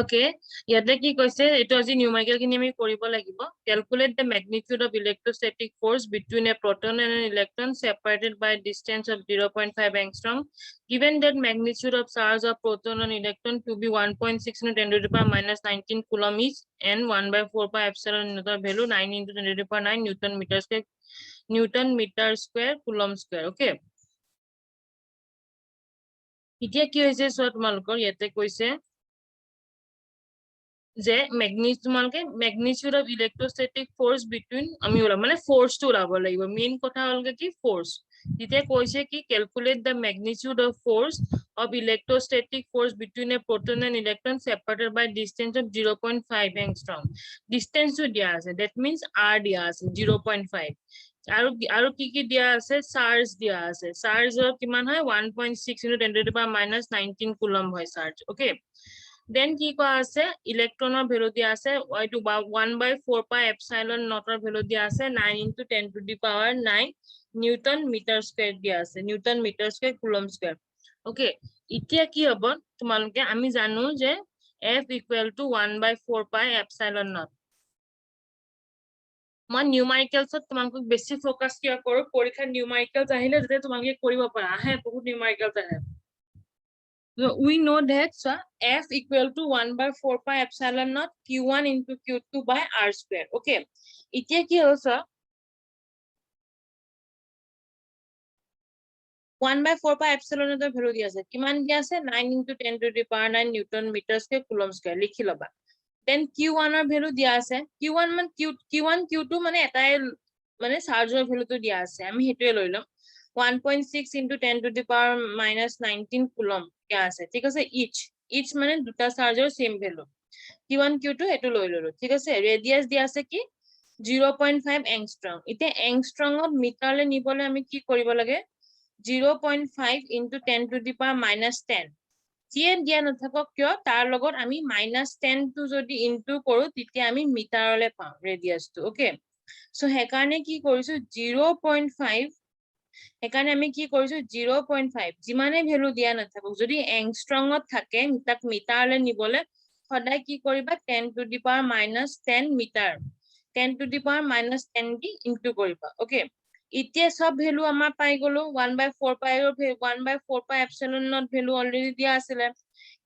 Okay, ইয়াতে কি কৈছে এটো আজি নিউমেৰিকেল খিনি আমি কৰিব লাগিব calculate the magnitude of electrostatic force between a proton and an electron separated by a distance of 0.5 angstrom given that magnitude of charge of proton and electron to be 1.6 into 10 to the power minus 19 coulomb each and 1/4 pi epsilon naught value 9 into 10 to the power 9 newton meter square coulomb square. Okay, এতিয়া কি হৈছে so তোমালোকৰ ইয়াতে কৈছে যে magnitude of electrostatic force between আমি ওলা মানে force to ওলাব লাগিব মেইন কথা হলগে কি force তেতিয়া কৈছে কি calculate the magnitude of force of electrostatic force between a proton and electron separated by distance of 0.5 angstrom distance to দিয়া আছে that means r দিয়া আছে 0.5 আৰু কি দিয়া আছে চাৰ্জ দিয়া আছে চাৰ্জৰ কিমান হয় 1.6 into 10 to the power minus 19 coulomb হয় চাৰ্জ ওকে then কি কোৱা আছে ইলেক্ট্ৰনৰ ভ্যালু দিয়া আছে এইটো 1/4 pi epsilon নটৰ ভ্যালু দিয়া আছে 9 into 10 to the power 9 newton metre square দিয়া আছে newton metre square coulomb square okay এতিয়া কি হ'ব তোমালোকে আমি জানো যে F equal to 1/4 pi epsilon naught মই নিউমেৰিকেলছত তোমালোকক বেছি ফোকাস কিয় কৰো পৰীক্ষা নিউমেৰিকেলছ আহিলে যেতে তোমালোকে কৰিব পাৰা আহে বহুত নিউমেৰিকেলছ আহে So we know that so F equal to 1/4 pi epsilon naught Q1 into Q2 by R square. Okay. এতিয়া কি হৈছে 1/4 pi epsilon naught ভ্যালু দিয়া আছে কিমান দিয়া আছে 9 into 10 to the power 9 newton metre square coulomb square লিখি লবা then Q1 ৰ ভ্যালু দিয়া আছে Q1 মানে Q1 Q2 মানে এটাই মানে চাৰ্জৰ ভ্যালুটো দিয়া আছে আমি হেতুৱে লৈ লম 1.6 into 10 to the power minus 19 coulomb দিয়া আছে ঠিক আছে each মানে দুটা চাৰ্জৰ সেম ভ্যালু Q1 Q2 এটো লৈ ললো ঠিক আছে ৰেডিয়াস দিয়া আছে কি 0.5 angstrom ইতে angstromত মিটাৰলে নিবলে আমি কি কৰিব লাগে 0.5 into 10 to the power minus 10 যিয়ে দিয়া নাথাকক কিয় তাৰ লগত আমি -10 টো যদি ইনটু কৰো তেতিয়া আমি মিটাৰলে পাম ৰেডিয়াসটো ওকে সো হেকাৰণে কি কৰিছো 0.5 হেকাৰণে আমি কি কৰিছো 0.5 যিমানে ভ্যালু দিয়া নাথাকক যদি এংস্ট্ৰঙত থাকে তাক মিটাৰলে নিবলে সদায় কি কৰিবা 10 to the power minus 10 metre 10 to the power minus 10 দি ইনটু কৰিবা ওকে এতিয়া সব ভ্যালু আমাৰ পাই গলো 1/4 pi 1/4 pi epsilon naught value already দিয়া আছিল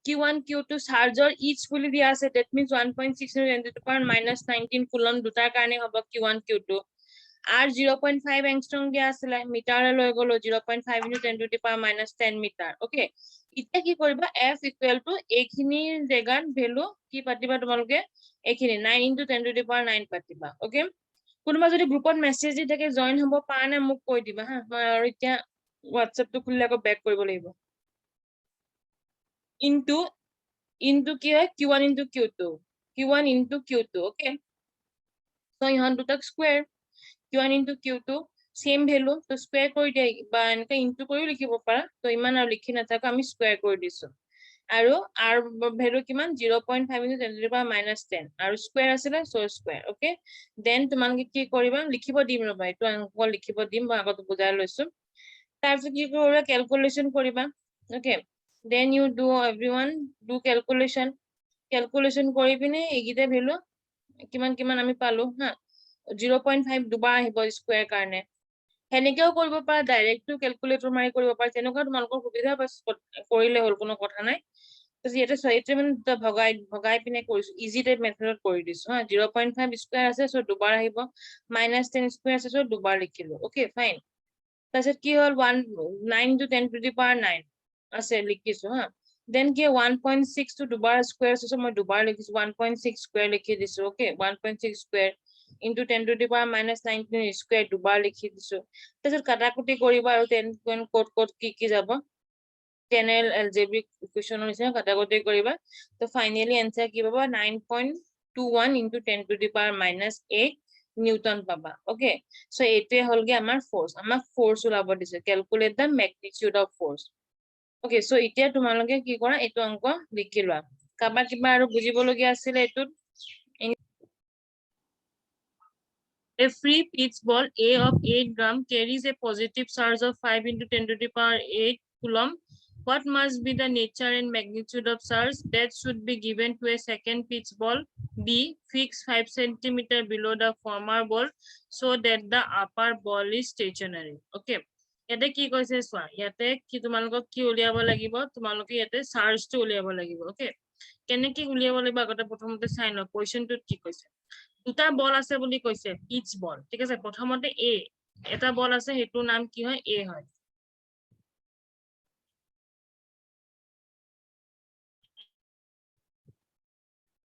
Q1 Q2 চাৰ্জৰ each বুলি দিয়া আছে that means 1.6 into 10 to the power minus 19 coulomb দুটাৰ কাৰণে হ'ব Q1 Q2 R 0.5 angstrom দিয়া আছিল মিটাৰলে লৈ গলো 0.5 into 10 to the power minus 10 metre okay এতিয়া কি কৰিবা F equal to এইখিনি জেগাত ভ্যালু কি পাতিবা তোমালোকে এইখিনি 9 into 10 to the power 9 পাতিবা ওকে কোনোবা যদি গ্ৰুপত মেছেজ দি থাকে জয়েন হ'ব পাৰা না মোক কৈ দিবা হা মই আৰু এতিয়া WhatsApp টো খুলিলে আকৌ বেক কৰিব লাগিব into কি হয় Q1 into Q2 okay so ইহত দুটাক square Q1 into Q2 same value তো স্কয়াৰ কৰি দিয়া বা এনেকা ইনটু কৰি লিখিব পাৰা তো ইমান আৰু লিখি নাথাকো আমি স্কয়াৰ কৰি দিছো আৰু r ভ্যালু কিমান 0.5 into 10 to the power minus 10 আৰু স্কয়াৰ আছিল সো স্কয়াৰ ওকে দেন তোমালোকে কি কৰিবা লিখিব দিম ৰবা এটো অংক লিখিব দিম মই আগত বুজাই লৈছো তাৰপিছত কি কৰিবা ক্যালকুলেশন কৰিবা okay then you do everyone do calculation কৰি পিনে এইগিটা ভ্যালু কিমান আমি পালো হা 0.5 দুবাৰ আহিব স্কয়াৰ কাৰণে হেনেকেও কৰিব পাৰা ডাইৰেক্ট ক্যালকুলেটৰ মাৰি কৰিব পাৰা যেনেকুৱা তোমালোকৰ সুবিধা বাস কৰিলে হল কোনো কথা নাই তো যেতে সৈতে মানে ভগাই পিনে কৰিছো ইজি টাইপ মেথডত কৰি দিছো হা 0.5 স্কয়াৰ আছে সো দুবাৰ আহিব -10 স্কয়াৰ আছে সো দুবাৰ লিখিলো ওকে ফাইন তাৰপিছত কি হল 9 to 10 to the power 9 আছে লিখিছো হা then কি 1.6 to দুবাৰ স্কয়াৰ আছে সো মই দুবাৰ লিখিছো 1.6 স্কয়াৰ লিখি দিছো okay 1.6 square into 10 to the power minus 19 square দুবাৰ লিখি দিছো তাৰপিছত কাটাকুটি কৰিবা আৰু 10 কোড কি যাব channel algebraic equation হৈছে কাটাকুটি কৰিবা তো ফাইনালি आंसर কি পাবা 9.21 into 10 to the power minus 8 Newton পাবা ওকে সো এটোৱে হলগে আমাৰ ফোর্স ওলাব দিছে calculate the magnitude of force okay so এতিয়া তোমালোকে কি কৰা এটো অংক লিখি লোৱা কাবা কিবা আৰু বুজিবলগীয়া আছিল এটোত A free pitch ball A of 8 gram carries a positive charge of 5 into 10 to the power 8 coulomb What must be the nature and magnitude of surge that should be given to a second pitch ball? B. Fix 5 cm below the former ball so that the upper ball is stationary. Okay. Yate ki koise swa. Yate ki tumalok ki uliabo lagibo. Tumalok yate surge to uliabo lagibo. Okay. Kene ki uliabo lagibo agote prothomote sign up. Question to ki koise. Duta ball ase boli koise. Pitch ball. Thik ase prothomote A. Eta ball ase hetu naam ki hoy A hoy.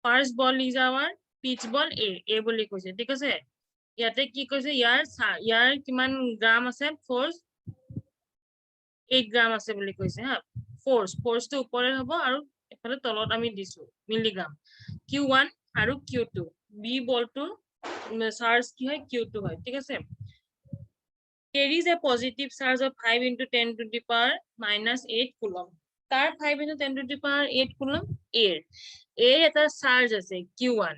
First ball is our pitch ball A boli koise. Thik ase yate ki koise yar kiman gram ase force 8 gram ase boli koise ha. Force to upore hobo aru efale tolot ami disu milligram. Q1 aru Q2. B ball to charge ki hoy Q2 hoy. Thik ase carries a positive charge of 5 into 10 to the power minus 8 coulomb. Tar 5 into 10 to the power 8 coulomb air. A eta charge ase Q1.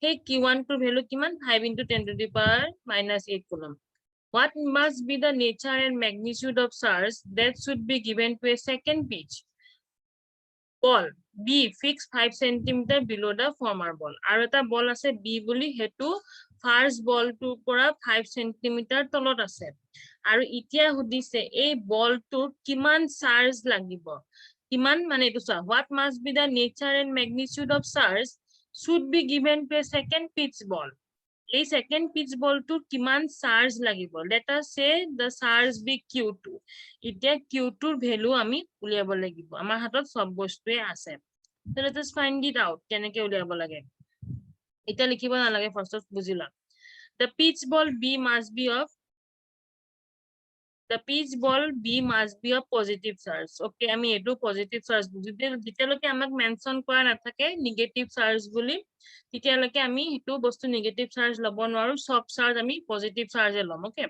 Hey Q1 to value kiman 5 into 10 to the power minus 8 coulomb. What must be the nature and magnitude of charge that should be given to a second pitch ball? B. Fix 5 cm below the former ball. Aru eta ball ase B boli hetu first ball to pora 5 cm tolot ase. Aru itia hudise ei ball to kiman charge lagibo. Kiman mane etu sa. What must be the nature and magnitude of charge should be given to a second pitch ball? A second pitch ball to kiman charge lagibo. Let us say the charge be Q2. Itia Q2 value ami uliabo lagibo. Amar hatot sob bostue ase. So let us find it out. Keneke uliabo lage. Itia likhibo na lage first of bujila. The pitch ball B must be of positive charge. Okay, ami etu positive charge jiteloke amak mention kora na thake negative charge boli titialoke ami etu bostu negative charge lobo noaru sob charge ami positive charge lom. Okay,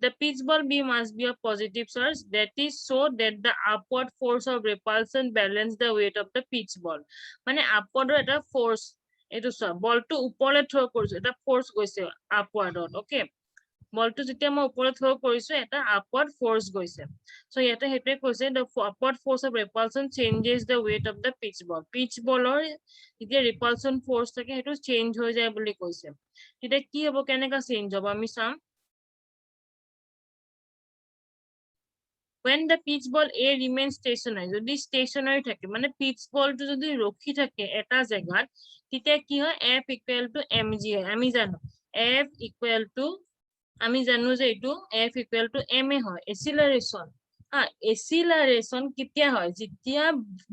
the pitch ball B must be of positive charge, that is so that the upward force of repulsion balance the weight of the pitch ball. Mane upward eta force etu sa ball to upole throw korisu eta force goise upward. Okay, ball to যেতিয়া মই ওপৰত throw কৰিছো এটা upward force গৈছে so ইয়াতে হেটে কৈছে the upward force of repulsion changes the weight of the pitch ballৰ যেতিয়া repulsion force থাকে হেতু চেঞ্জ হৈ যায় বুলি কৈছে তেতিয়া কি হ'ব কেনেকা চেঞ্জ হ'ব আমি চাম when the pitch ball A remains stationary যদি stationary থাকে মানে pitch ball to যদি ৰখি থাকে এটা জায়গাত তেতিয়া কি হয় F equal to mg হয় আমি জানো F equal to আমি জানো যে এটো F equal to ma হয় acceleration acceleration কিতিয়া হয় যেতিয়া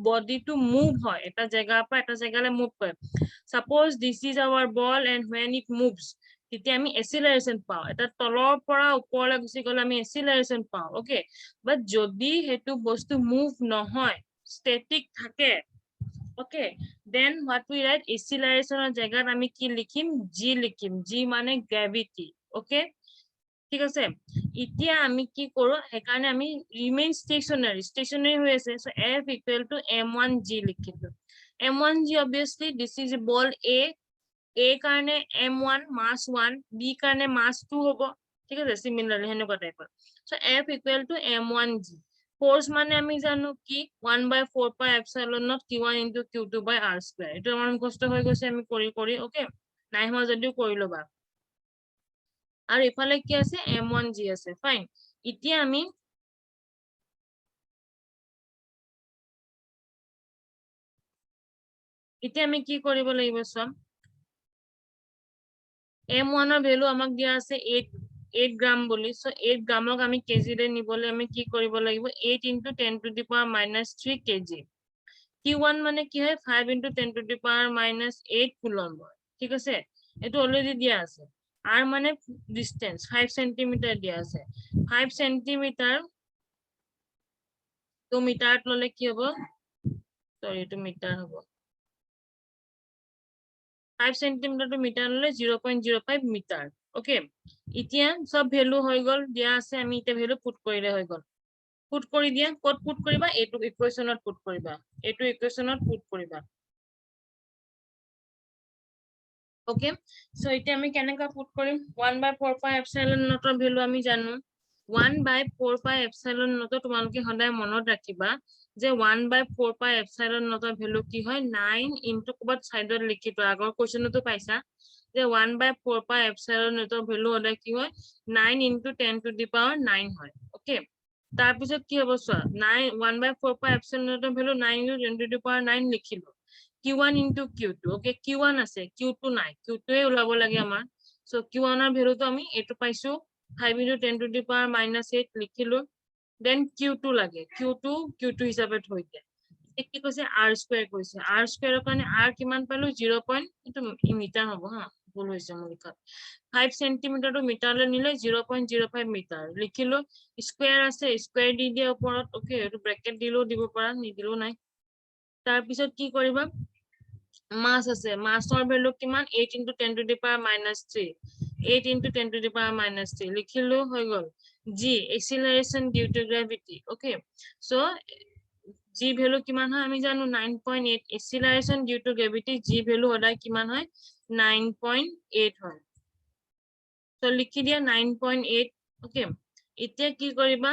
body to move হয় এটা জায়গা পৰা এটা জায়গালে move কৰে suppose this is our ball and when it moves তেতিয়া আমি acceleration পাও এটা তলৰ পৰা ওপৰলৈ গুচি গলে আমি acceleration পাও okay but যদি হেতু বস্তু move নহয় static থাকে okay then what we write acceleration er জায়গাত আমি কি লিখিম g লিখিম g মানে gravity okay ঠিক আছে ইতিয়া আমি কি কৰো হেকাৰণে আমি remain stationary হৈ আছে so F equal to m1g লিখিলো m1g obviously this is a ball A কাৰণে m1 mass 1 B কাৰণে mass 2 হ'ব ঠিক আছে similarly হেনেকুৱা টাইপৰ so F equal to m1g force মানে আমি জানো কি 1/4 pi epsilon naught q1 into q2 by r square এটো আমাৰ মুখস্থ হৈ গৈছে আমি কৰি ওকে নাই হোৱা যদিও কৰি লবা আৰু ইফালে কি আছে m1g আছে ফাইন এতিয়া আমি কি কৰিব লাগিব সব m1 ৰ ভ্যালু আমাক দিয়া আছে 8 গ্ৰাম বলি সো 8 গ্ৰামক আমি কেজি ৰে নিবলে আমি কি কৰিব লাগিব 8 into 10 to the power minus 3 kg q1 মানে কি হয় 5 into 10 to the power minus 8 coulomb ঠিক আছে এটো অলরেডি দিয়া আছে r মানে distance 5 cm দিয়া আছে 5 cm তো মিটাৰত ললে কি হ'ব সৰি এটো মিটাৰ হ'ব 5 cm to meter ললে 0.05 meter okay ইতিয়া সব ভ্যালু হৈ গল দিয়া আছে আমি ইতে ভ্যালু পুট কৰিলে হৈ গল পুট কৰি দিয়া কত পুট কৰিবা এটো ইকুয়েশনত পুট কৰিবা okay so ইতে আমি কেনেকা পুট কৰিম 1/4 pi epsilon naught ৰ ভ্যালু আমি জানো 1/4 pi epsilon naught তোমালোকে সদায় মনত ৰাখিবা যে 1/4πε ভ্যালু কি হয় 9 ইনটু কবাত সাইডত লিখি তো আগৰ কোৱেশ্চনটো পাইছা যে 1/4πε ভ্যালু হলে কি হয় 9 ইনটু 10 টু দি পাৱাৰ 9 হয় ওকে তাৰ পিছত কি হ'ব চোৱা 9 1/4πε value 9 into 10 to the power 9 লিখিলো q1 into q2 okay q1 আছে q2 নাই q2 এ ওলাব লাগে আমাৰ সো q1 এৰ ভ্যালুটো আমি এটো পাইছো 5 ইনটু 10 টু দি পাৱাৰ -8 লিখিলো দেন q2 লাগে q2 হিচাপে থৈ দিয়া কি কৈছে r স্কয়াৰ কৈছে r স্কয়াৰৰ কাৰণে r কিমান পালো 0. এইটো মিটাৰ হ'ব হা ভুল হৈছে মোৰ লিখাত 5 সেন্টিমিটাৰ টু মিটাৰলৈ নিলে 0.05 মিটাৰ লিখিলো স্কয়াৰ আছে স্কয়াৰ দি দিয়া ওপৰত ওকে এইটো ব্ৰেকেট দিলেও দিব পাৰা নিদিলেও নাই তাৰ পিছত কি কৰিবা মাছ আছে মাছৰ ভ্যালু কিমান 8 into 10 to the power -3 8 into 10 to the power -3 লিখিলো হৈ গল g acceleration due to gravity okay so g value কিমান হয় আমি জানো 9.8 acceleration due to gravity g value হদায় কিমান হয় 9.8 হয় তো লিখি দিয়া 9.8 ওকে এতিয়া কি কৰিবা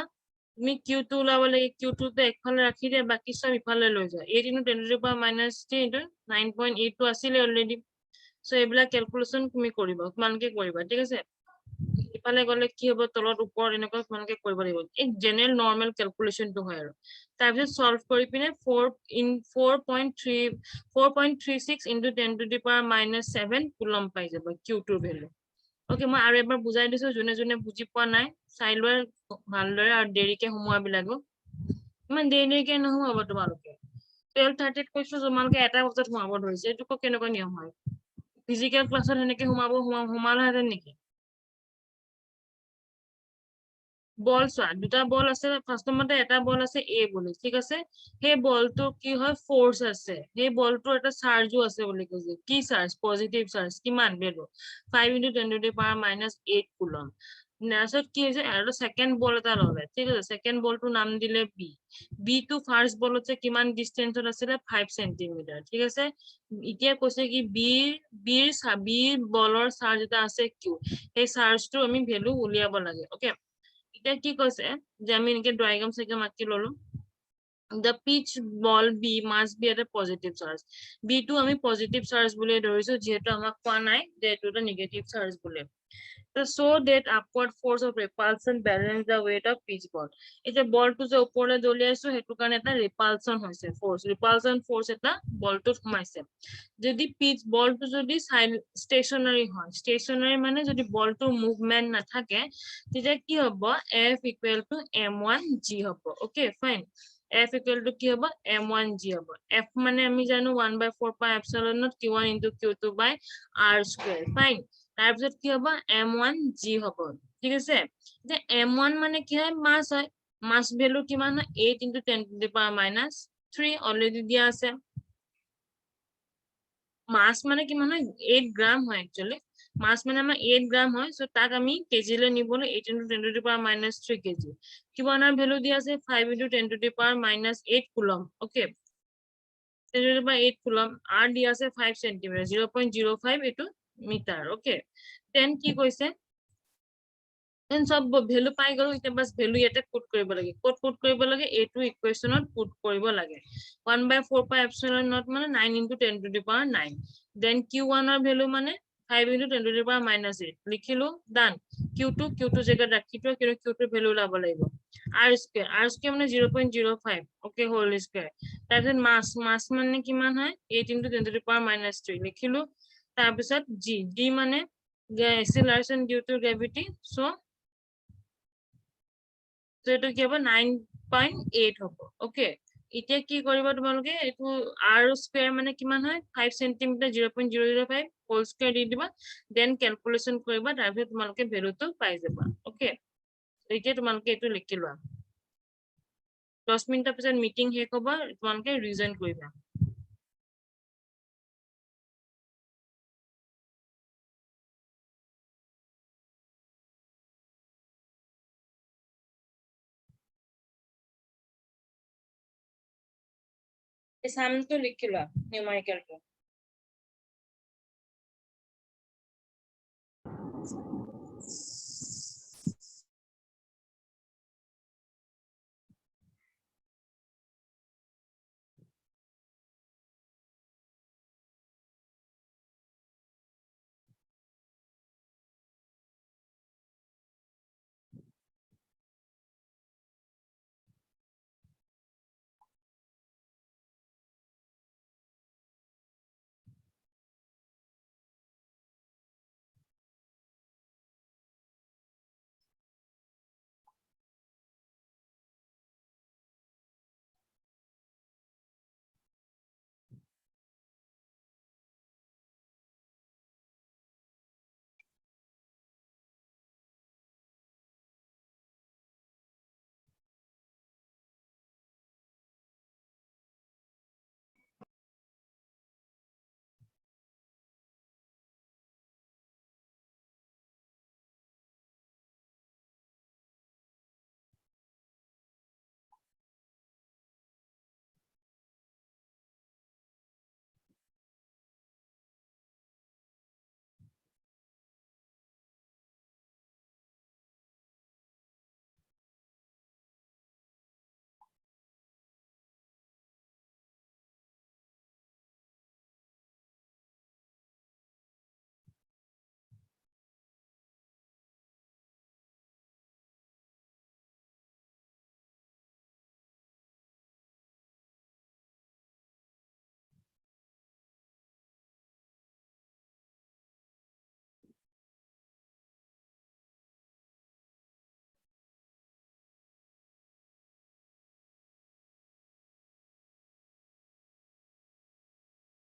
তুমি q2 ওলাব লাগে q2 তে একফালে ৰাখি দিয়া বাকি সব ইফালে লৈ যোৱা 8 into 10 to the power -3 into 9.8 টো আছিল অলৰেডি সো এইবিলাক ক্যালকুলেশন তুমি কৰিবা কিমানকে কৰিবা ঠিক আছে ইফালে গলে কি হ'ব তলত ওপৰ এনেকৈ কিমানকে কৰিব লাগিব এক জেনাৰেল নৰমাল ক্যালকুলেশনটো হয় আৰু তাৰপিছত সলভ কৰি পিনে 4.36 into 10 to the power -7 coulomb পাই যাব q2 ভ্যালু ওকে মই আৰু এবাৰ বুজাই দিছো যোনে যোনে বুজি পোৱা নাই চাই লোৱা ভালদৰে আৰু দেৰিকে সোমোৱা বিলাকো ইমান দেৰিকে নোহোমাব তোমালোকে 12:30 কৈছো তোমালোকে এটা বজাত সোমাব ধৰিছে এইটো কেনেকুৱা নিয়ম হয় ফিজিক্যাল ক্লাছত এনেকে সোমালাহেঁতেন নেকি বল চোৱা দুটা বল আছে ফাৰ্ষ্ট মতে এটা বল আছে এ বুলি ঠিক আছে সেই বলটো কি হয় ফোর্স আছে সেই বলটো এটা চাৰ্জও আছে বুলি কৈছে কি চাৰ্জ পজিটিভ চাৰ্জ কিমান value 5 into 10 to the power -8 coulomb নাছত কি হৈছে আৰু সেকেন্ড বল এটা ললে ঠিক আছে সেকেন্ড বলটো নাম দিলে বি বি টু ফাৰ্ষ্ট বলতে কিমান ডিসটেন্সত আছিলে 5 সেন্টিমিটাৰ ঠিক আছে এতিয়া কৈছে কি বিৰ বলৰ চাৰ্জ এটা আছে কিউ সেই চাৰ্জটো আমি ভ্যালু উলিয়াব লাগে ওকে এতিয়া কি কৈছে যে আমি এনেকে ডায়াগ্রাম থেকে মাকি ললো the pitch ball b must be at a positive charge b টো আমি পজিটিভ চাৰ্জ বুলি ধৰিছো যেহেতু আমাক কোৱা নাই যে এটো এটা নেগেটিভ চাৰ্জ বুলি so that upward force of repulsion balance the weight of pitch ball এতিয়া বলটো যে ওপৰলৈ দলিয়াইছো হেতু কাৰণে এটা ৰিপালশন হৈছে ৰিপালশন ফোর্স এটা বলটোত সোমাইছে যদি পিচ বলটো যদি স্টেশনারি হয় স্টেশনারি মানে যদি বলটো মুভমেন্ট না থাকে তেতিয়া কি হ'ব F equal to m1g হ'ব okay fine F equal to কি হ'ব m1g হ'ব F মানে আমি জানো 1/4πε q1 into q2 by r square fine তাৰপিছত কি হ'ব m1g হ'ব ঠিক আছে যে m1 মানে কি হয় মাস হয় মাস ভ্যালু কিমান হয় 8 into 10 to the power -3 already দিয়া আছে মাস মানে কিমান হয় 8 গ্ৰাম হয় একচুয়ালি মাস মানে আমাৰ 8 গ্রাম হয় সো তাক আমি কেজিলৈ নিবলৈ 8 into 10 to the power -3 KG কিমানৰ ভ্যালু দিয়া আছে 5 into 10 to the power -8 coulomb okay 10 to the power 8 coulomb r দিয়া আছে 5 সেন্টিমিটার 0.05 এটো মিটাৰ ওকে দেন কি কৈছে দেন সব ভ্যালু পাই গলো এতিয়া বাস ভ্যালু ইয়াতে পুট কৰিব লাগে ক'ত পুট কৰিব লাগে এইটো ইকুৱেচনত পুট কৰিব লাগে 1/4πε0 মানে 9 into 10 to the power 9 then q1 ৰ ভ্যালু মানে 5 into 10 to the power -8 লিখিলো ডান q2 জেগাত ৰাখি থোৱা কিন্তু q2 ভ্যালু লাব লাগিব r স্কয়াৰ মানে 0.05 ওকে হোল স্কয়াৰ তাৰপিছত মাস মানে কিমান হয় 8 into 10 to the power -3 লিখিলো তাৰপিছত g মানে acceleration due to gravity so এটো কি হ'ব 9.8 হ'ব ওকে এতিয়া কি কৰিবা তোমালোকে এটো r স্কয়াৰ মানে কিমান হয় 5 সেন্টিমিটাৰ 0.005 হোল স্কয়াৰ দি দিবা দেন ক্যালকুলেশন কৰিবা তাৰপিছত তোমালোকে ভ্যালুটো পাই যাবা ওকে এতিয়া তোমালোকে এটো লিখি লোৱা 10 মিনিটৰ পিছত মিটিং শেষ হ'ব তোমালোকে ৰিভিজন কৰিবা এই সামটো লিখি লোৱা নিউমাৰিকেলটো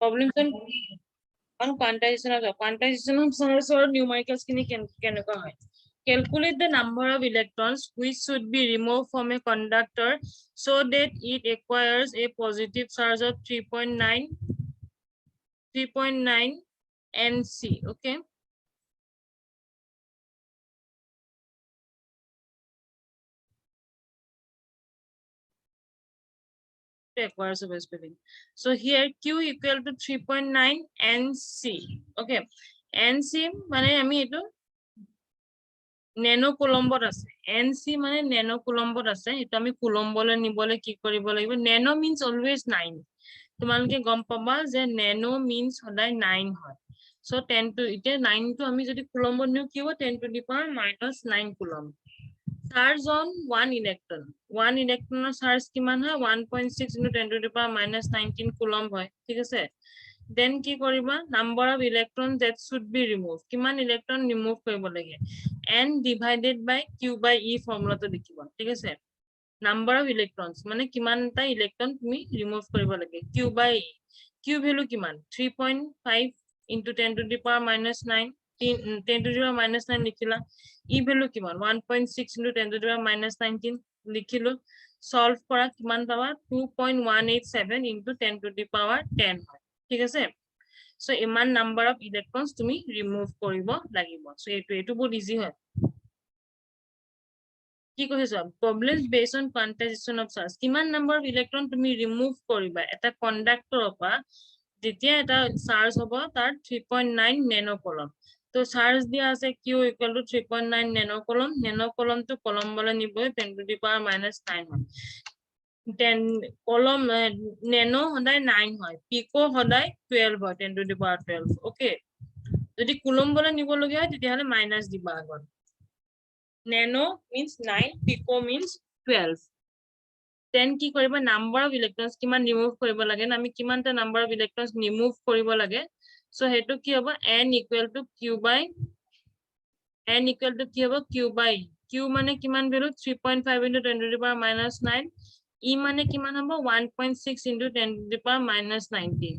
Problems on quantization of source or numericals can calculate the number of electrons which should be removed from a conductor so that it acquires a positive charge of 3.9 Nc. Okay. Acquires a spelling. So here Q equal to 3.9 Nc. Okay. Nc মানে আমি এটো nano কুলম্বত আছে Nc মানে nano কুলম্বত আছে এটা আমি কুলম্বলে নিবলে কি কৰিব লাগিব নেনো means always 9 তোমালকে গম পাবা যে নেনো means সদায় 9 হয় so 10 to ইতে 9 to আমি যদি কুলম্বত নিও কি হ'ব 10 to the power -9 coulomb charge on 1 electron 1 electron charge কিমান হয় 1.6 into 10 to the power -19 coulomb হয় ঠিক আছে then কি কৰিবা number of electrons that should be removed কিমান electron remove কৰিব লাগে n divided by q by e formula to লিখিবা ঠিক আছে number of electrons মানে কিমানটা electron তুমি remove কৰিব লাগে q by e q value কিমান 3.5 into 10 to the power -9 10 to the power -9 লিখিলা e value কিমান 1.6 into 10 to the power -19 লিখিলো solve কৰা কিমান পাবা 2.187 into 10 to the power 10 হয় ঠিক আছে so ইমান number of electrons তুমি remove কৰিব লাগিব so এটো বহুত ইজি হয় কি কৈছো problems based on quantization of charge কিমান number of electron তুমি remove কৰিবা এটা কন্ডাক্টৰৰ পৰা যেতিয়া এটা চাৰ্জ হ'ব তাৰ 3.9 নেনো কুলম্ব তো চাৰ্জ দিয়া আছে q equal to 3.9 nano coulomb তো কুলম্বলে নিব 10 to the power -9 হয় 10 কুলম্ব নেনো সদায় 9 হয় পিকো সদায় 12 হয় 10 to the power 12 ওকে যদি কুলম্বলে নিব লগিয়া হয় তেতিয়া হলে মাইনাস দিবা আগত nano means 9 pico means 12 then কি কৰিবা number of electrons কিমান remove কৰিব লাগে না আমি কিমানটা number of electrons remove কৰিব লাগে so হেতু কি হ'ব n equal to q by q by q মানে কিমান value 3.5 into 10 to the power -9 e মানে কিমান হ'ব 1.6 into 10 to the power -19